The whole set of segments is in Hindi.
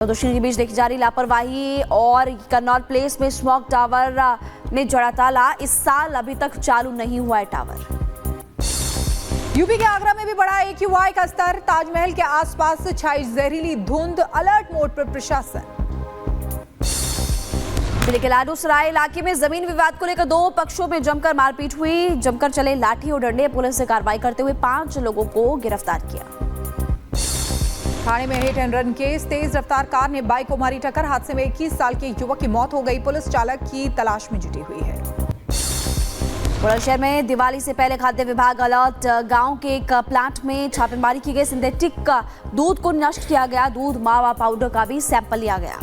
प्रदूषण के बीच देखी जा रही लापरवाही और कन्नौज प्लेस में स्मॉग टावर में जड़ा ताला। इस साल अभी तक चालू नहीं हुआ है टावर। यूपी के आगरा में भी बढ़ा AQI का स्तर। ताजमहल के आसपास छाई जहरीली धुंध। अलर्ट मोड पर प्रशासन। जिले के लाडूसराय इलाके में जमीन विवाद को लेकर दो पक्षों में जमकर मारपीट हुई। जमकर चले लाठी और डंडे। पुलिस ने कार्रवाई करते हुए 5 लोगों को गिरफ्तार किया। थाने में हिट एंड रन केस। तेज रफ्तार कार ने बाइक को मारी टक्कर। हादसे में 21 साल के युवक की मौत हो गई। पुलिस चालक की तलाश में जुटी हुई है। बुलंदशहर में दिवाली से पहले खाद्य विभाग अलर्ट। गांव के एक प्लांट में छापेमारी की गई। सिंथेटिक दूध को नष्ट किया गया। दूध मावा पाउडर का भी सैंपल लिया गया।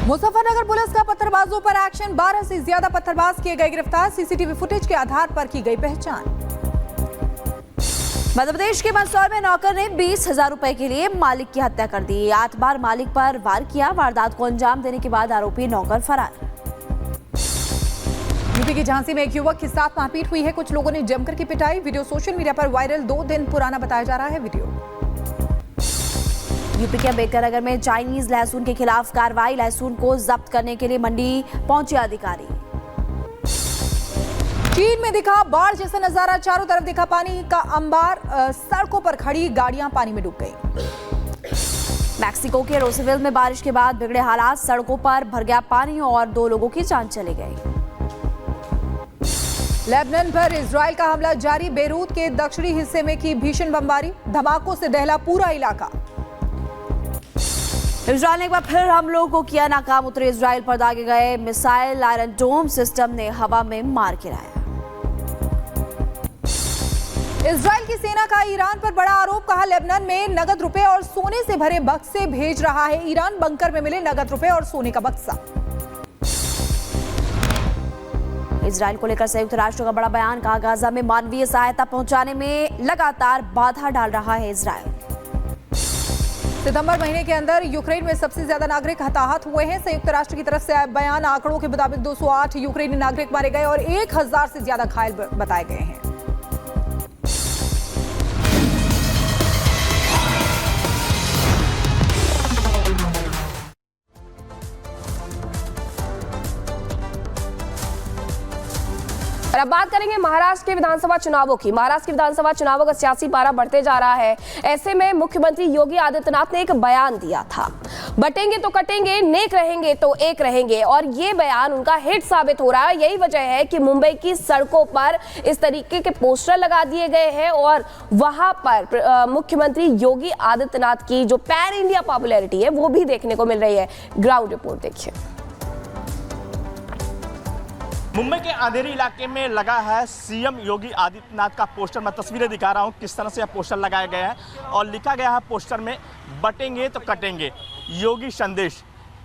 मुजफ्फरनगर पुलिस का पत्थरबाजों पर एक्शन। 12 से ज्यादा पत्थरबाज किए गए गिरफ्तार। सीसीटीवी फुटेज के आधार पर की गई पहचान। मध्य प्रदेश के मंदसौर में नौकर ने 20,000 रुपए के लिए मालिक की हत्या कर दी। 8 बार मालिक पर वार किया। वारदात को अंजाम देने के बाद आरोपी नौकर फरार। यूपी की झांसी में एक युवक के साथ मारपीट हुई है। कुछ लोगों ने जमकर की पिटाई। वीडियो सोशल मीडिया पर वायरल। 2 दिन पुराना बताया जा रहा है वीडियो। यूपी के अम्बेडकर नगर में चाइनीज लहसुन के खिलाफ कार्रवाई। लहसुन को जब्त करने के लिए मंडी पहुंचे अधिकारी। चीन में दिखा बाढ़ जैसा नजारा। चारों तरफ दिखा पानी का अंबार। सड़कों पर खड़ी गाड़ियां पानी में डूब गई। मैक्सिको के रोसेविल में बारिश के बाद बिगड़े हालात। सड़कों पर भर गया पानी और 2 लोगों की जान चली गई। लेबनान पर इजराइल का हमला जारी। बेरूत के दक्षिणी हिस्से में की भीषण बमबारी। धमाकों से दहला पूरा इलाका। इजराइल ने एक बार फिर हमलों को किया नाकाम। उत्तरी इजराइल पर दागे गए मिसाइल आयरन डोम सिस्टम ने हवा में मार गिराया। इजराइल की सेना का ईरान पर बड़ा आरोप। कहा लेबनान में नगद रुपए और सोने से भरे बक्से भेज रहा है ईरान। बंकर में मिले नगद रुपए और सोने का बक्सा। इजराइल को लेकर संयुक्त राष्ट्र का बड़ा बयान। कहा गाजा में मानवीय सहायता पहुंचाने में लगातार बाधा डाल रहा है इजराइल। सितंबर महीने के अंदर यूक्रेन में सबसे ज्यादा नागरिक हताहत हुए हैं। संयुक्त राष्ट्र की तरफ से आए बयान। आंकड़ों के मुताबिक 208 यूक्रेनी नागरिक मारे गए और 1000 से ज्यादा घायल बताए गए हैं। और अब बात करेंगे महाराष्ट्र के विधानसभा चुनावों की। महाराष्ट्र के विधानसभा चुनावों का सियासी पारा बढ़ते जा रहा है। ऐसे में मुख्यमंत्री योगी आदित्यनाथ ने एक बयान दिया था, बटेंगे तो कटेंगे, नेक रहेंगे तो एक रहेंगे। और ये बयान उनका हिट साबित हो रहा है। यही वजह है कि मुंबई की सड़कों पर इस तरीके के पोस्टर लगा दिए गए हैं और वहां पर मुख्यमंत्री योगी आदित्यनाथ की जो पैन इंडिया पॉपुलैरिटी है वो भी देखने को मिल रही है। ग्राउंड रिपोर्ट देखिए। मुंबई के अंधेरी इलाके में लगा है सीएम योगी आदित्यनाथ का पोस्टर। मैं तस्वीरें दिखा रहा हूं किस तरह से यह पोस्टर लगाया गया है और लिखा गया है पोस्टर में, बटेंगे तो कटेंगे, योगी संदेश,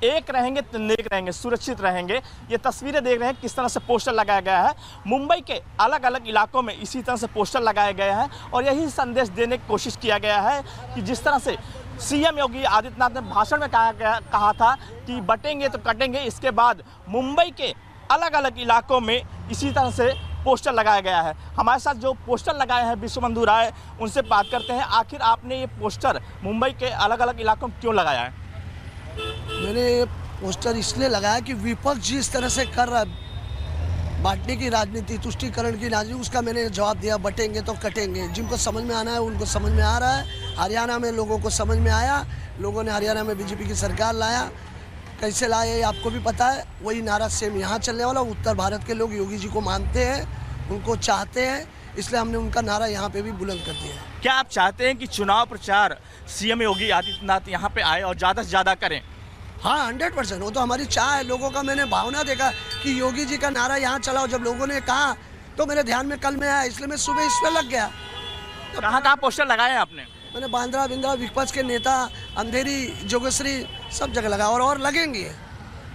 एक रहेंगे तो नेक रहेंगे, सुरक्षित रहेंगे। ये तस्वीरें देख रहे हैं किस तरह से पोस्टर लगाया गया है। मुंबई के अलग अलग इलाकों में इसी तरह से पोस्टर लगाए गए हैं और यही संदेश देने की कोशिश किया गया है कि जिस तरह से सीएम योगी आदित्यनाथ ने भाषण में कहा था कि बटेंगे तो कटेंगे, इसके बाद मुंबई के अलग अलग इलाकों में इसी तरह से पोस्टर लगाया गया है। हमारे साथ जो पोस्टर लगाए हैं विश्वबंधु राय, उनसे बात करते हैं। आखिर आपने ये पोस्टर मुंबई के अलग अलग इलाकों में क्यों लगाया है? मैंने ये पोस्टर इसलिए लगाया कि विपक्ष जिस तरह से कर रहा है बांटने की राजनीति, तुष्टीकरण की राजनीति, उसका मैंने जवाब दिया, बटेंगे तो कटेंगे। जिनको समझ में आना है उनको समझ में आ रहा है। हरियाणा में लोगों को समझ में आया। लोगों ने हरियाणा में बीजेपी की सरकार लाया। कैसे लाए ये आपको भी पता है। वही नारा सेम यहाँ चलने वाला। उत्तर भारत के लोग योगी जी को मानते हैं, उनको चाहते हैं, इसलिए हमने उनका नारा यहाँ पे भी बुलंद कर दिया है। क्या आप चाहते हैं कि चुनाव प्रचार सीएम योगी आदित्यनाथ यहाँ पे आए और ज़्यादा से ज़्यादा करें? हाँ, 100%। वो तो हमारी चाह है। लोगों का मैंने भावना देखा कि योगी जी का नारा यहाँ चलाओ। जब लोगों ने कहा तो मेरे ध्यान में कल में आया, इसलिए मैं सुबह इस पर लग गया। तो कहाँ पोस्टर लगाए हैं आपने? मैंने बांद्रा बिंद्रा विपक्ष के नेता, अंधेरी, जोगेश्वरी, सब जगह लगा और लगेंगे।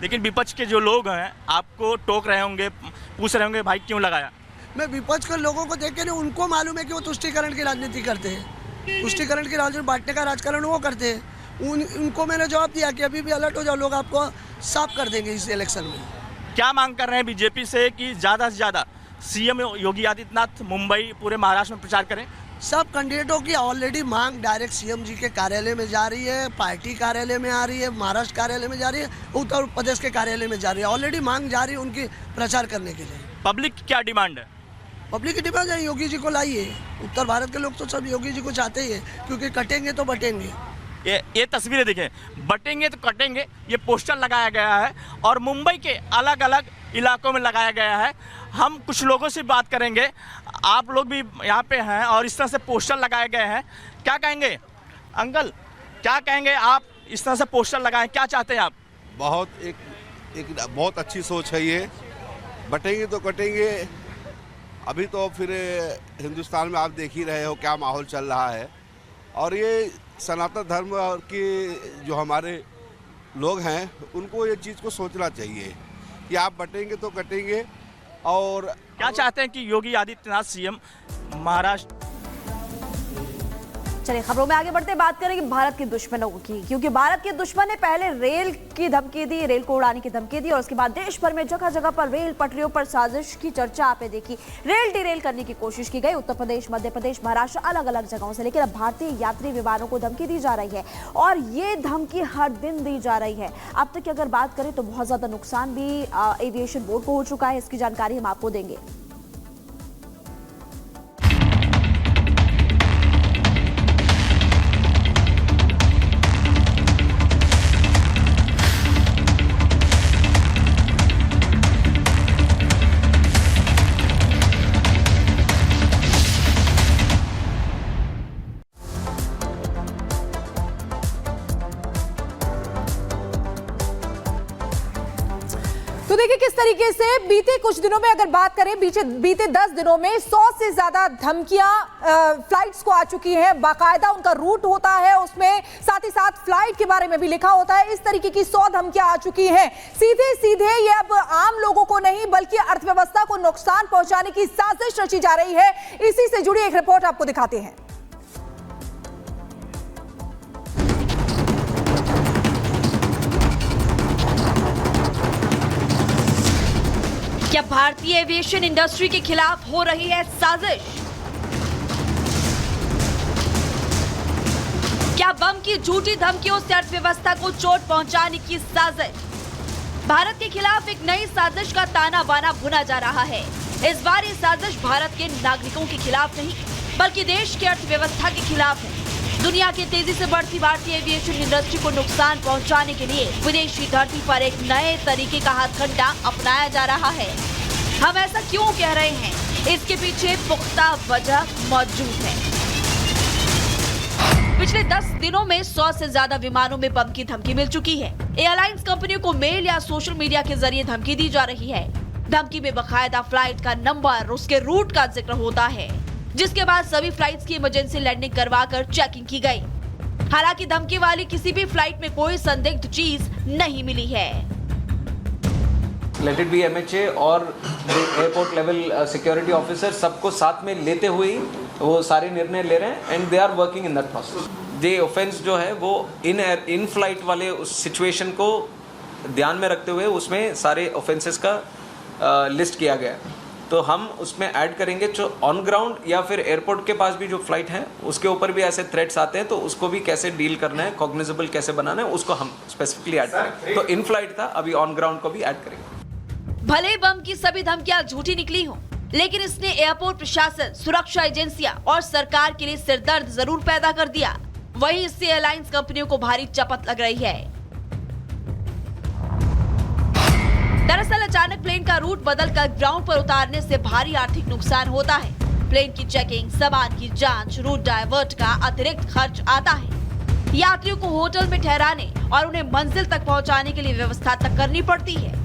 लेकिन विपक्ष के जो लोग हैं आपको टोक रहे होंगे, पूछ रहे होंगे भाई क्यों लगाया? मैं विपक्ष के लोगों को देख के नहीं, उनको मालूम है कि वो तुष्टीकरण की राजनीति करते हैं। तुष्टीकरण की राजनीति, बांटने का राजकारण वो करते हैं। उनको मैंने जवाब दिया कि अभी भी अलर्ट हो जाओ, लोग आपको साफ कर देंगे इस इलेक्शन में। क्या मांग कर रहे हैं बीजेपी से कि ज़्यादा से ज़्यादा सीएम योगी आदित्यनाथ मुंबई, पूरे महाराष्ट्र में प्रचार करें? सब कैंडिडेटों की ऑलरेडी मांग डायरेक्ट सीएम जी के कार्यालय में जा रही है, पार्टी कार्यालय में आ रही है, महाराष्ट्र कार्यालय में जा रही है, उत्तर प्रदेश के कार्यालय में जा रही है। ऑलरेडी मांग जा रही है उनकी प्रचार करने के लिए। पब्लिक की क्या डिमांड है? पब्लिक की डिमांड है योगी जी को लाइए। उत्तर भारत के लोग तो सब योगी जी को चाहते ही है, क्योंकि कटेंगे तो बटेंगे। ये तस्वीरें देखें, बटेंगे तो कटेंगे, ये पोस्टर लगाया गया है और मुंबई के अलग अलग इलाकों में लगाया गया है। हम कुछ लोगों से बात करेंगे, आप लोग भी यहाँ पे हैं और इस तरह से पोस्टर लगाए गए हैं, क्या कहेंगे अंकल, क्या कहेंगे आप? इस तरह से पोस्टर लगाए, क्या चाहते हैं आप? एक बहुत अच्छी सोच है ये। बटेंगे तो कटेंगे। अभी तो फिर हिंदुस्तान में आप देख ही रहे हो क्या माहौल चल रहा है, और ये सनातन धर्म के जो हमारे लोग हैं उनको ये चीज़ को सोचना चाहिए कि आप बटेंगे तो कटेंगे। और क्या चाहते हैं कि योगी आदित्यनाथ सीएम महाराष्ट्र? चलिए खबरों में आगे बढ़ते बात करेंगे भारत के दुश्मनों की, क्योंकि भारत के दुश्मन ने पहले रेल की धमकी दी, रेल को उड़ाने की धमकी दी और उसके बाद देश भर में जगह जगह पर रेल पटरियों पर साजिश की चर्चा आपने देखी। रेल डिरेल करने की कोशिश की गई। उत्तर प्रदेश, मध्य प्रदेश, महाराष्ट्र, अलग अलग जगहों से। लेकिन अब भारतीय यात्री विमानों को धमकी दी जा रही है और ये धमकी हर दिन दी जा रही है। अब तक की अगर बात करें तो बहुत ज्यादा नुकसान भी एविएशन बोर्ड को हो चुका है। इसकी जानकारी हम आपको देंगे। तो देखिए किस तरीके से बीते कुछ दिनों में अगर बात करें, बीते 10 दिनों में 100 से ज्यादा धमकियां फ्लाइट्स को आ चुकी हैं। बाकायदा उनका रूट होता है, उसमें साथ ही साथ फ्लाइट के बारे में भी लिखा होता है। इस तरीके की 100 धमकियां आ चुकी हैं। सीधे सीधे ये अब आम लोगों को नहीं बल्कि अर्थव्यवस्था को नुकसान पहुंचाने की साजिश रची जा रही है। इसी से जुड़ी एक रिपोर्ट आपको दिखाते हैं। क्या भारतीय एविएशन इंडस्ट्री के खिलाफ हो रही है साजिश? क्या बम की झूठी धमकियों से अर्थव्यवस्था को चोट पहुंचाने की साजिश? भारत के खिलाफ एक नई साजिश का ताना बाना बुना जा रहा है। इस बार ये साजिश भारत के नागरिकों के खिलाफ नहीं बल्कि देश की अर्थव्यवस्था के खिलाफ है। दुनिया की तेजी से बढ़ती भारतीय एविएशन इंडस्ट्री को नुकसान पहुंचाने के लिए विदेशी धरती पर एक नए तरीके का हथकंडा अपनाया जा रहा है। हम ऐसा क्यों कह रहे हैं? इसके पीछे पुख्ता वजह मौजूद है। पिछले 10 दिनों में 100 से ज्यादा विमानों में बम की धमकी मिल चुकी है। एयरलाइंस कंपनियों को मेल या सोशल मीडिया के जरिए धमकी दी जा रही है। धमकी में बकायदा फ्लाइट का नंबर, उसके रूट का जिक्र होता है, जिसके बाद सभी फ्लाइट्स की इमरजेंसी लैंडिंग करवाकर चेकिंग की गई। हालांकि धमकी वाली किसी भी फ्लाइट में कोई संदिग्ध चीज नहीं मिली है। लेट इट बी MHA और एयरपोर्ट लेवल सिक्योरिटी ऑफिसर सबको साथ में लेते हुए वो सारे निर्णय ले रहे हैं and they are working in that process. ये ऑफेंस जो है वो इन फ्लाइट वाले उस सिचुएशन को ध्यान में रखते हुए उसमें सारे ऑफेंसेस का लिस्ट किया गया है। तो हम उसमें ऐड करेंगे जो ऑन ग्राउंड या फिर एयरपोर्ट के पास भी जो फ्लाइट है उसके ऊपर भी ऐसे थ्रेट्स आते हैं, तो उसको भी कैसे डील करना है, कॉग्निजेबल कैसे बनाना है, उसको हम स्पेसिफिकली ऐड करेंगे। तो इन फ्लाइट था, अभी ऑन ग्राउंड को भी ऐड करेंगे। भले ही बम की सभी धमकियां झूठी निकली हों, लेकिन इसने एयरपोर्ट प्रशासन, सुरक्षा एजेंसियां और सरकार के लिए सिरदर्द जरूर पैदा कर दिया। वहीं इससे एयरलाइंस कंपनियों को भारी चपत लग रही है। दरअसल अचानक प्लेन का रूट बदलकर ग्राउंड पर उतारने से भारी आर्थिक नुकसान होता है। प्लेन की चेकिंग, सामान की जांच, रूट डायवर्ट का अतिरिक्त खर्च आता है। यात्रियों को होटल में ठहराने और उन्हें मंजिल तक पहुंचाने के लिए व्यवस्था तक करनी पड़ती है।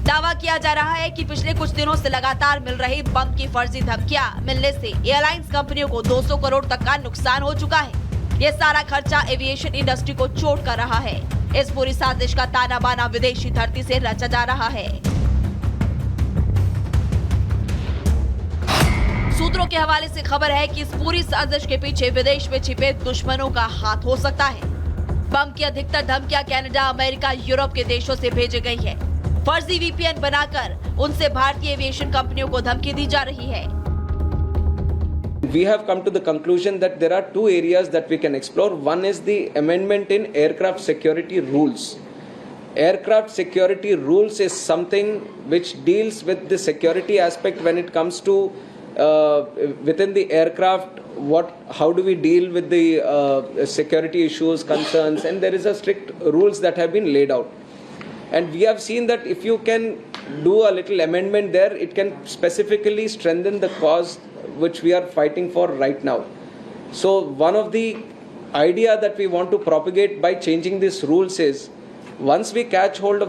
दावा किया जा रहा है कि पिछले कुछ दिनों से लगातार मिल रही बम की फर्जी धमकियां मिलने से एयरलाइंस कंपनियों को 200 करोड़ तक का नुकसान हो चुका है। ये सारा खर्चा एविएशन इंडस्ट्री को चोट कर रहा है। इस पूरी साजिश का ताना बाना विदेशी धरती से रचा जा रहा है। सूत्रों के हवाले से खबर है कि इस पूरी साजिश के पीछे विदेश में छिपे दुश्मनों का हाथ हो सकता है। बम की अधिकतर धमकियां कनाडा, अमेरिका, यूरोप के देशों से भेजी गई है। फर्जी VPN बनाकर उनसे भारतीय एविएशन कंपनियों को धमकी दी जा रही है। We have come to the conclusion that there are two areas that we can explore. One is the amendment in aircraft security rules. Aircraft security rules is something which deals with the security aspect when it comes to within the aircraft. How do we deal with the security issues, concerns, and there is a strict rules that have been laid out. And we have seen that if you can do a little amendment there, it can specifically strengthen the cause which we are fighting for right now. So one of the idea that we want to propagate by changing these rules is, once we catch hold of